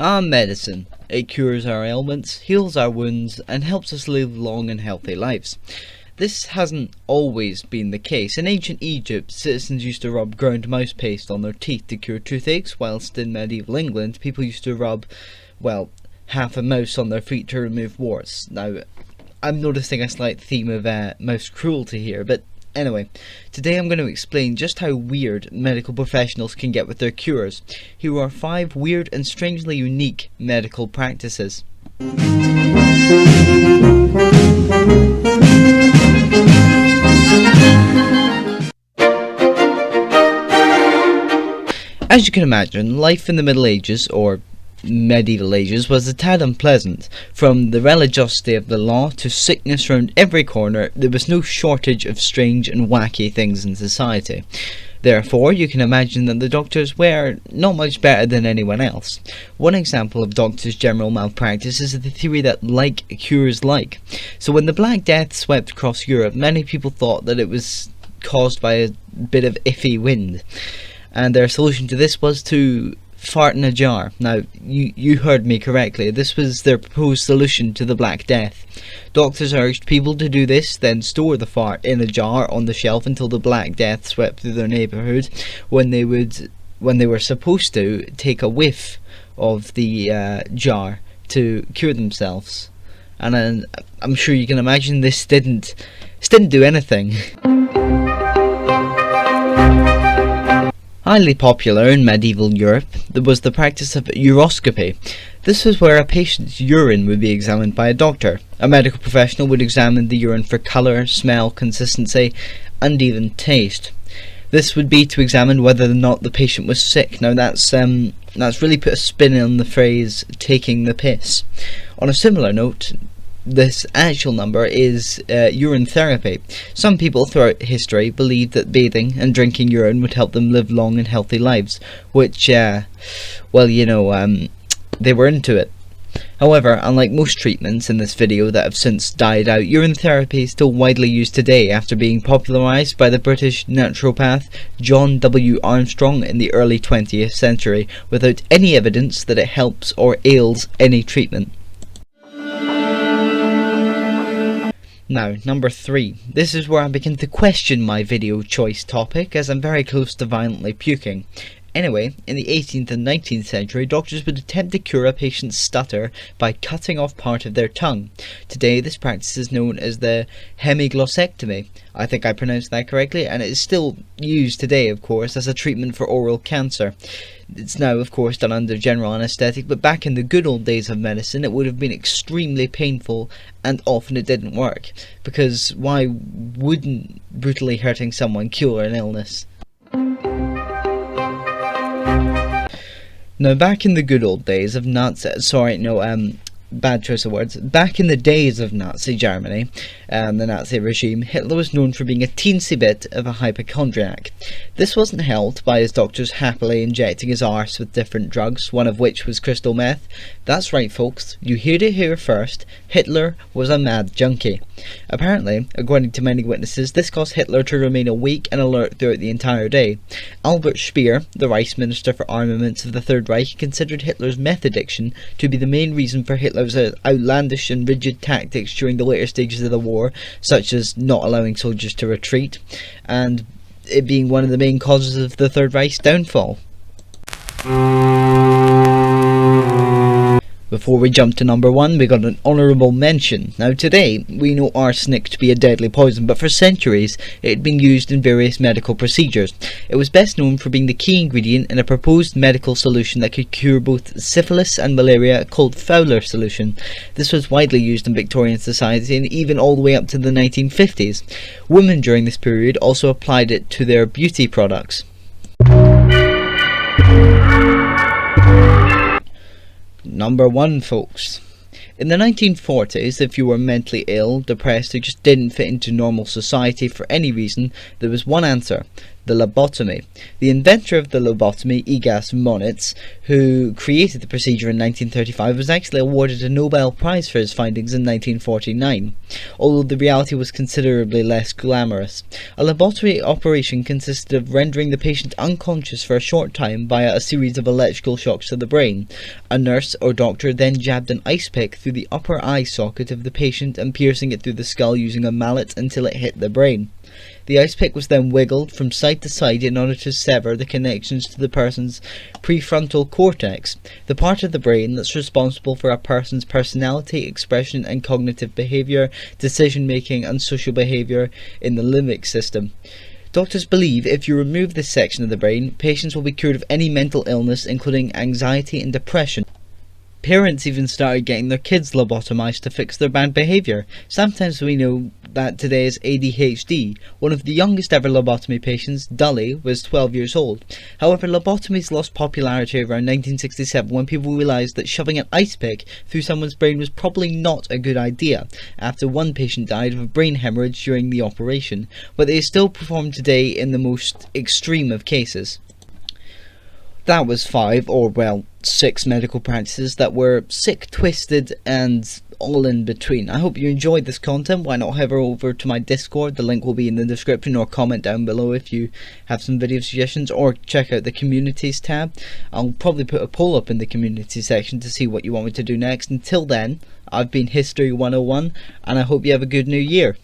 Medicine. It cures our ailments, heals our wounds, and helps us live long and healthy lives. This hasn't always been the case. In ancient Egypt, citizens used to rub ground mouse paste on their teeth to cure toothaches, whilst in medieval England, people used to rub, well, half a mouse on their feet to remove warts. Now, I'm noticing a slight theme of mouse cruelty here, but anyway, today I'm going to explain just how weird medical professionals can get with their cures. Here are 5 weird and strangely unique medical practices. As you can imagine, life in the Middle Ages, or medieval ages, was a tad unpleasant. From the religiosity of the law to sickness round every corner, there was no shortage of strange and wacky things in society. Therefore, you can imagine that the doctors were not much better than anyone else. One example of doctors' general malpractice is the theory that like cures like. So when the Black Death swept across Europe, many people thought that it was caused by a bit of iffy wind, and their solution to this was to fart in a jar. Now, you heard me correctly. This was their proposed solution to the Black Death. Doctors urged people to do this, then store the fart in a jar on the shelf until the Black Death swept through their neighbourhood, when they were supposed to take a whiff of the jar to cure themselves. And I'm sure you can imagine this didn't do anything. Highly popular in medieval Europe, there was the practice of uroscopy. This was where a patient's urine would be examined by a doctor. A medical professional would examine the urine for colour, smell, consistency, and even taste. This would be to examine whether or not the patient was sick. Now that's really put a spin on the phrase taking the piss. On a similar note, this actual number is urine therapy. Some people throughout history believed that bathing and drinking urine would help them live long and healthy lives, which, they were into it. However, unlike most treatments in this video that have since died out, urine therapy is still widely used today after being popularised by the British naturopath John W. Armstrong in the early 20th century, without any evidence that it helps or ails any treatment. Now, number 3. This is where I begin to question my video choice topic, as I'm very close to violently puking. Anyway, in the 18th and 19th century, doctors would attempt to cure a patient's stutter by cutting off part of their tongue. Today, this practice is known as the Hemiglossectomy. I think I pronounced that correctly, and it is still used today, of course, as a treatment for oral cancer. It's now, of course, done under general anaesthetic, but back in the good old days of medicine, it would have been extremely painful, and often it didn't work. Because why wouldn't brutally hurting someone cure an illness? Now, back in the good old days of bad choice of words. Back in the days of Nazi Germany, the Nazi regime, Hitler was known for being a teensy bit of a hypochondriac. This wasn't helped by his doctors happily injecting his arse with different drugs, one of which was crystal meth. That's right, folks, you heard it here first. Hitler was a mad junkie. Apparently, according to many witnesses, this caused Hitler to remain awake and alert throughout the entire day. Albert Speer, the Reichsminister for Armaments of the Third Reich, considered Hitler's meth addiction to be the main reason for Hitler's outlandish and rigid tactics during the later stages of the war, such as not allowing soldiers to retreat, and it being one of the main causes of the Third Reich's downfall. Before we jump to number 1, we got an honourable mention. Now today, we know arsenic to be a deadly poison, but for centuries it had been used in various medical procedures. It was best known for being the key ingredient in a proposed medical solution that could cure both syphilis and malaria, called Fowler solution. This was widely used in Victorian society and even all the way up to the 1950s. Women during this period also applied it to their beauty products. Number 1, folks. In the 1940s, if you were mentally ill, depressed, or just didn't fit into normal society for any reason, there was one answer: the lobotomy. The inventor of the lobotomy, Egas Monitz, who created the procedure in 1935, was actually awarded a Nobel Prize for his findings in 1949, although the reality was considerably less glamorous. A lobotomy operation consisted of rendering the patient unconscious for a short time via a series of electrical shocks to the brain. A nurse or doctor then jabbed an ice pick through the upper eye socket of the patient and piercing it through the skull using a mallet until it hit the brain. The ice pick was then wiggled from side to side in order to sever the connections to the person's prefrontal cortex, the part of the brain that's responsible for a person's personality, expression and cognitive behavior, decision making and social behavior in the limbic system. Doctors believe if you remove this section of the brain, patients will be cured of any mental illness, including anxiety and depression. Parents even started getting their kids lobotomized to fix their bad behaviour. Sometimes we know that today is ADHD. One of the youngest ever lobotomy patients, Dully, was 12 years old. However, lobotomies lost popularity around 1967 when people realised that shoving an ice pick through someone's brain was probably not a good idea, after one patient died of a brain hemorrhage during the operation, but they are still performed today in the most extreme of cases. That was 6 medical practices that were sick, twisted, and all in between. I hope you enjoyed this content. Why not head over to my Discord? The link will be in the description, or comment down below if you have some video suggestions, or check out the communities tab. I'll probably put a poll up in the community section to see what you want me to do next. Until then, I've been History 101, and I hope you have a good new year.